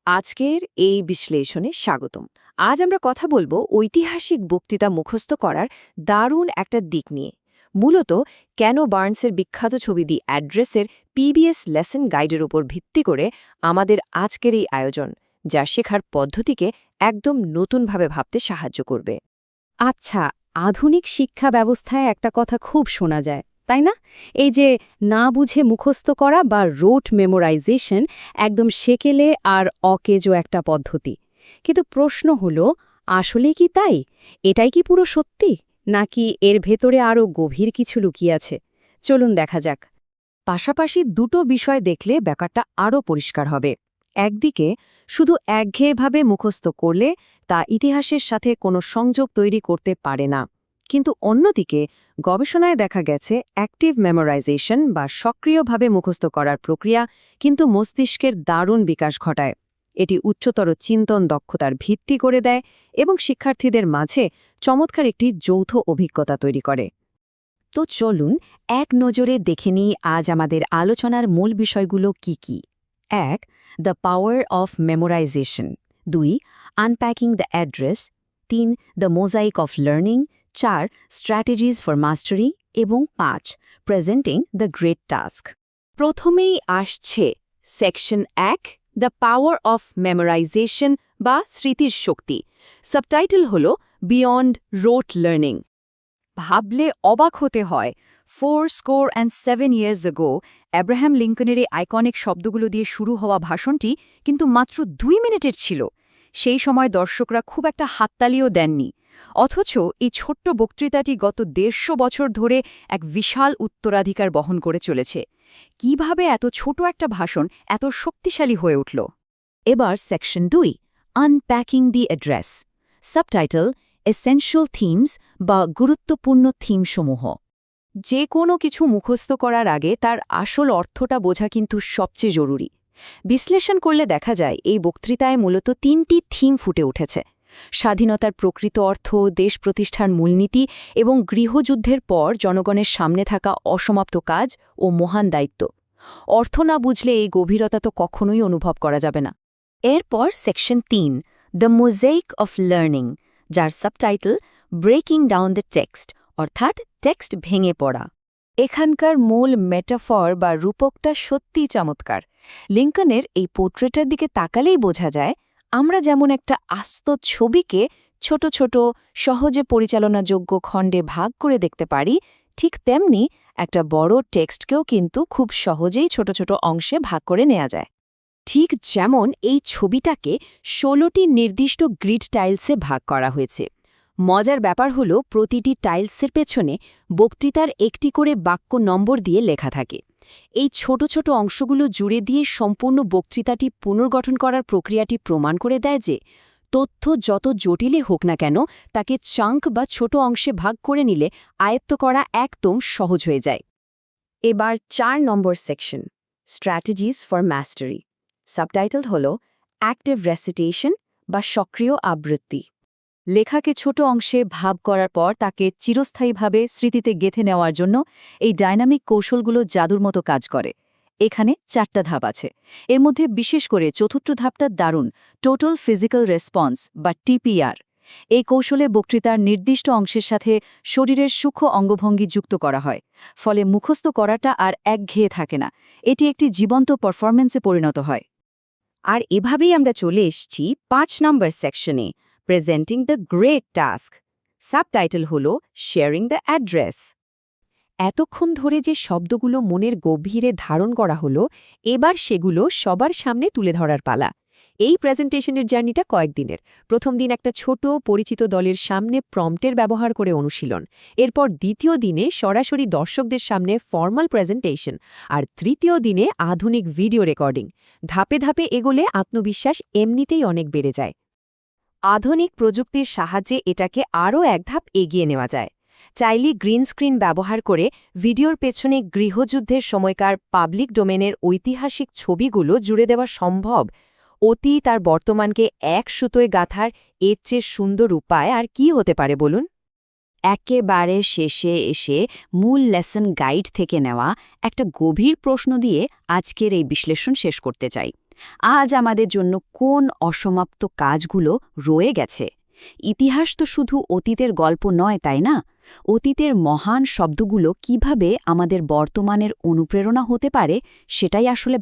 আজকের এই বিশ্লেষণে স্বাগতম। আজ আমরা কথা বলবো ঐতিহাসিক বক্তৃতা মুখস্থ করার দারুণ একটা দিক নিয়ে। মূলত কেন বার্নসের বিখ্যাত ছবি দি অ্যাড্রেসের পিবিএস লেসন গাইডের উপর ভিত্তি করে আমাদের আজকের এই আয়োজন, যা শেখার পদ্ধতিকে একদম নতুনভাবে ভাবতে সাহায্য করবে। আচ্ছা, আধুনিক শিক্ষা ব্যবস্থায় একটা কথা খুব শোনা যায়, তাই না? এই যে না বুঝে মুখস্থ করা বা রোট মেমোরাইজেশন একদম সেকেলে আর অকেজো একটা পদ্ধতি। কিন্তু প্রশ্ন হলো, আসলে কি তাই? এটাই কি পুরো সত্যি, নাকি এর ভেতরে আরও গভীর কিছু লুকিয়ে আছে? চলুন দেখা যাক। পাশাপাশি দুটো বিষয় দেখলে ব্যাপারটা আরও পরিষ্কার হবে। একদিকে শুধু একঘেয়েভাবে মুখস্থ করলে তা ইতিহাসের সাথে কোনো সংযোগ তৈরি করতে পারে না, কিন্তু অন্যদিকে গবেষণায় দেখা গেছে অ্যাক্টিভ মেমোরাইজেশন বা সক্রিয়ভাবে মুখস্থ করার প্রক্রিয়া কিন্তু মস্তিষ্কের দারুণ বিকাশ ঘটায়। এটি উচ্চতর চিন্তন দক্ষতার ভিত্তি করে দেয় এবং শিক্ষার্থীদের মাঝে চমৎকার একটি যৌথ অভিজ্ঞতা তৈরি করে। তো চলুন এক নজরে দেখে নিই আজ আমাদের আলোচনার মূল বিষয়গুলো কি কি। ১. The power of memorisation. ২. Unpacking the address. ৩. The mosaic of learning. ৪. Strategies for mastery এবং ৫. Presenting the great task. প্রথমেই আসছে section ১, the power of memorisation বা স্মৃতির শক্তি। সাবটাইটেল হল বিয়ন্ড রোট লার্নিং। ভাবলে অবাক হতে হয়, 407 years ago অ্যাব্রাহাম লিঙ্কনের এই আইকনিক শব্দগুলো দিয়ে শুরু হওয়া ভাষণটি কিন্তু মাত্র 2 মিনিটের ছিল। সেই সময় দর্শকরা খুব একটা হাততালিও দেননি। অথচ এই ছোট্ট বক্তৃতাটি গত 150 বছর ধরে এক বিশাল উত্তরাধিকার বহন করে চলেছে। কিভাবে এত ছোট একটা ভাষণ এত শক্তিশালী হয়ে উঠল? এবার সেকশন ২, আনপ্যাকিং দি অ্যাড্রেস। সাবটাইটেল এসেনশিয়াল থিমস বা গুরুত্বপূর্ণ থিমসমূহ। যে কোনো কিছু মুখস্থ করার আগে তার আসল অর্থটা বোঝা কিন্তু সবচেয়ে জরুরি। বিশ্লেষণ করলে দেখা যায় এই বক্তৃতায় মূলত 3টি থিম ফুটে উঠেছে: স্বাধীনতার প্রকৃত অর্থ, দেশ প্রতিষ্ঠার মূলনীতি এবং গৃহযুদ্ধের পর জনগণের সামনে থাকা অসমাপ্ত কাজ ও মহান দায়িত্ব। অর্থ না বুঝলে এই গভীরতা তো কখনোই অনুভব করা যাবে না। এরপর section ৩, the mosaic of learning, যার subtitle breaking down the text, অর্থাৎ টেক্সট ভেঙে পড়া। এখানকার মূল মেটাফর বা রূপকটা সত্যিই চমৎকার। লিঙ্কনের এই পোর্ট্রেটের দিকে তাকালেই বোঝা যায়, আমরা যেমন একটা আস্ত ছবিকে ছোট ছোট সহজে পরিচালনাযোগ্য খণ্ডে ভাগ করে দেখতে পারি, ঠিক তেমনি একটা বড় টেক্সটকেও কিন্তু খুব সহজেই ছোট ছোট অংশে ভাগ করে নেওয়া যায়। ঠিক যেমন এই ছবিটাকে 16টি নির্দিষ্ট গ্রিড টাইলসে ভাগ করা হয়েছে। মজার ব্যাপার হলো প্রতিটি টাইলসের পেছনে বক্তৃতার একটি করে বাক্য নম্বর দিয়ে লেখা থাকে। এই ছোট ছোট অংশগুলো জুড়ে দিয়ে সম্পূর্ণ বক্তৃতাটি পুনর্গঠন করার প্রক্রিয়াটি প্রমাণ করে দেয় যে তথ্য যত জটিলই হোক না কেন, তাকে চাঙ্ক বা ছোট অংশে ভাগ করে নিলে আয়ত্ত করা একদম সহজ হয়ে যায়। এবার 4 নম্বর section, strategies for Mashrafe. Subtitle হল অ্যাক্টিভ রেসিটেশন বা সক্রিয় আবৃত্তি। লেখাকে ছোট অংশে ভাব করার পর তাকে চিরস্থায়ীভাবে স্মৃতিতে গেঁথে নেওয়ার জন্য এই ডাইনামিক কৌশলগুলো জাদুর মতো কাজ করে। এখানে 4টা ধাপ আছে। এর মধ্যে বিশেষ করে চতুর্থ ধাপটা দারুণ, টোটাল ফিজিক্যাল রেসপন্স বা টিপিআর। এই কৌশলে বক্তৃতার নির্দিষ্ট অংশের সাথে শরীরের সূক্ষ্ম অঙ্গভঙ্গি যুক্ত করা হয়। ফলে মুখস্থ করাটা আর একঘেয়ে থাকে না, এটি একটি জীবন্ত পারফরম্যান্সে পরিণত হয়। আর এভাবেই আমরা চলে এসেছি 5 নম্বর সেকশনে, presenting the great task. Subtitle হল শেয়ারিং দ্য অ্যাড্রেস। এতক্ষণ ধরে যে শব্দগুলো মনের গভীরে ধারণ করা হলো, এবার সেগুলো সবার সামনে তুলে ধরার পালা। এই প্রেজেন্টেশনের জার্নিটা কয়েকদিনের। প্রথম দিন একটা ছোট পরিচিত দলের সামনে প্রম্পটের ব্যবহার করে অনুশীলন, এরপর দ্বিতীয় দিনে সরাসরি দর্শকদের সামনে ফর্মাল প্রেজেন্টেশন, আর তৃতীয় দিনে আধুনিক ভিডিও রেকর্ডিং। ধাপে ধাপে এগোলে আত্মবিশ্বাস এমনিতেই অনেক বেড়ে যায়। আধুনিক প্রযুক্তির সাহায্যে এটাকে আরও এক ধাপ এগিয়ে নেওয়া যায়। চাইলে গ্রিন স্ক্রিন ব্যবহার করে ভিডিওর পেছনে গৃহযুদ্ধের সময়কার পাবলিক ডোমেনের ঐতিহাসিক ছবিগুলো জুড়ে দেওয়া সম্ভব। অতীত আর বর্তমানকে এক সুতোয় গাঁথার এর চেয়ে সুন্দর উপায় আর কি হতে পারে বলুন? একেবারে শেষে এসে মূল লেসন গাইড থেকে নেওয়া একটা গভীর প্রশ্ন দিয়ে আজকের এই বিশ্লেষণ শেষ করতে চাই। আজ আমাদের জন্য কোন অসমাপ্ত কাজগুলো রয়ে গেছে? ইতিহাস তো শুধু অতীতের গল্প নয়, তাই না? অতীতের মহান শব্দগুলো কিভাবে আমাদের বর্তমানের অনুপ্রেরণা হতে পারে, সেটাই আসলে